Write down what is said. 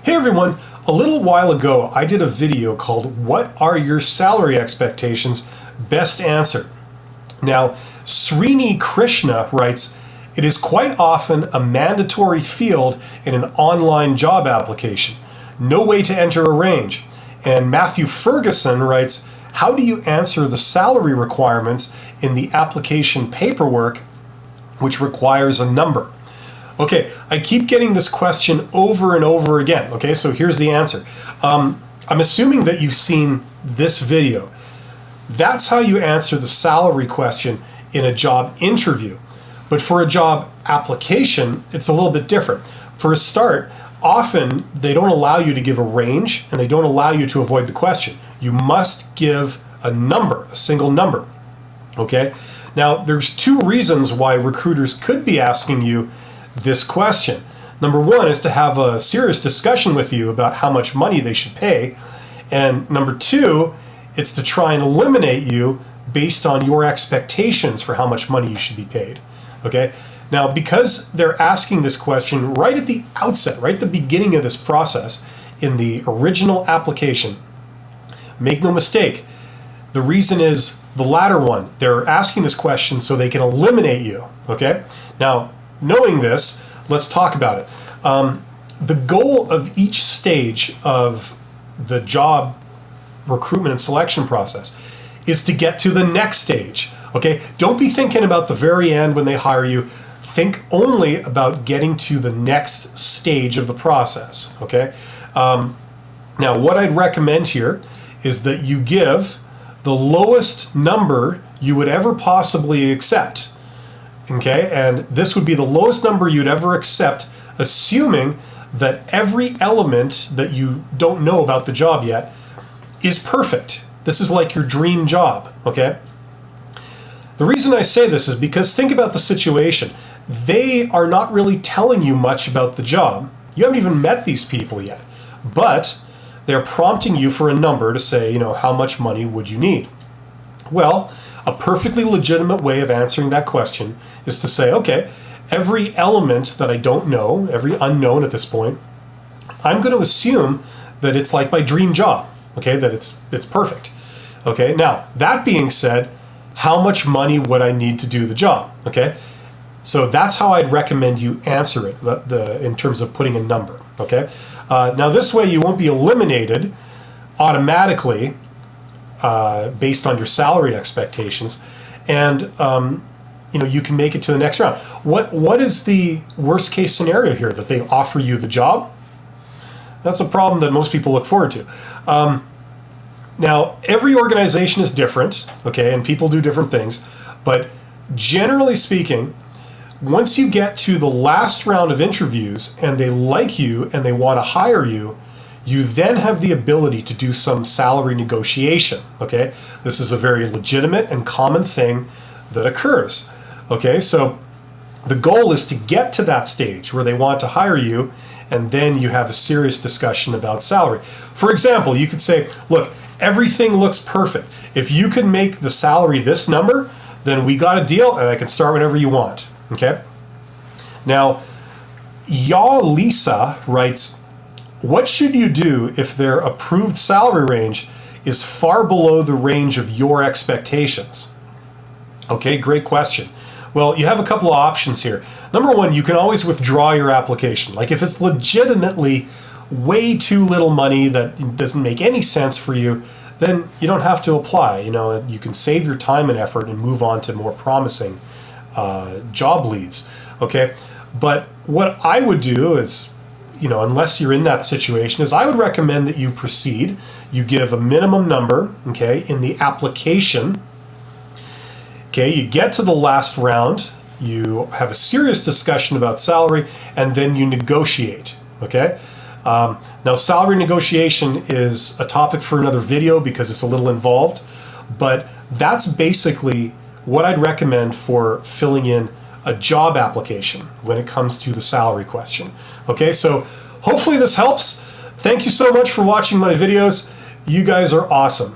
Hey everyone, a little while ago I did a video called What Are Your Salary Expectations? Best Answer. Now, Srini Krishna writes, it is quite often a mandatory field in an online job application. No way to enter a range. And Matthew Ferguson writes, how do you answer the salary requirements in the application paperwork which requires a number? Okay, I keep getting this question over and over again. Okay, so here's the answer. I'm assuming that you've seen this video. That's how you answer the salary question in a job interview. But for a job application, it's a little bit different. For a start, often they don't allow you to give a range and they don't allow you to avoid the question. You must give a number, a single number. Okay? Now, there's two reasons why recruiters could be asking you this question. Number one is to have a serious discussion with you about how much money they should pay. And number two, it's to try and eliminate you based on your expectations for how much money you should be paid. Okay? Now, because they're asking this question right at the outset, right at the beginning of this process, in the original application, make no mistake, the reason is the latter one. They're asking this question so they can eliminate you. Okay? Now, knowing this, let's talk about it. The goal of each stage of the job recruitment and selection process is to get to the next stage. Okay? Don't be thinking about the very end when they hire you. Think only about getting to the next stage of the process. Okay? Now, what I'd recommend here is that you give the lowest number you would ever possibly accept. Okay, and this would be the lowest number you'd ever accept, assuming that every element that you don't know about the job yet is perfect. This is like your dream job, okay? The reason I say this is because think about the situation. They are not really telling you much about the job. You haven't even met these people yet, but they're prompting you for a number to say, you know, how much money would you need? Well, a perfectly legitimate way of answering that question is to say, okay, every element that I don't know, every unknown at this point, I'm going to assume that it's like my dream job, okay, that it's perfect. Okay, now, that being said, how much money would I need to do the job, okay? So that's how I'd recommend you answer it in terms of putting a number, okay? Now, this way you won't be eliminated automatically based on your salary expectations, and you know, you can make it to the next round. What is the worst case scenario here? That they offer you the job? That's a problem that most people look forward to. Now, every organization is different, okay, and people do different things, but generally speaking, once you get to the last round of interviews and they like you and they want to hire you, you then have the ability to do some salary negotiation, okay? This is a very legitimate and common thing that occurs, okay? So the goal is to get to that stage where they want to hire you, and then you have a serious discussion about salary. For example, you could say, look, everything looks perfect. If you can make the salary this number, then we got a deal and I can start whenever you want, okay? Now, Ya Lisa writes, what should you do if their approved salary range is far below the range of your expectations? Okay, great question. Well, you have a couple of options here. Number one, you can always withdraw your application. Like if it's legitimately way too little money that doesn't make any sense for you, then you don't have to apply. You know, you can save your time and effort and move on to more promising job leads. Okay, but what I would do is, you know, unless you're in that situation, is I would recommend that you proceed. You give a minimum number, okay, in the application. Okay, you get to the last round, you have a serious discussion about salary, and then you negotiate, okay? Now, salary negotiation is a topic for another video because it's a little involved, but that's basically what I'd recommend for filling in a job application when it comes to the salary question. Okay, so hopefully this helps. Thank you so much for watching my videos. You guys are awesome.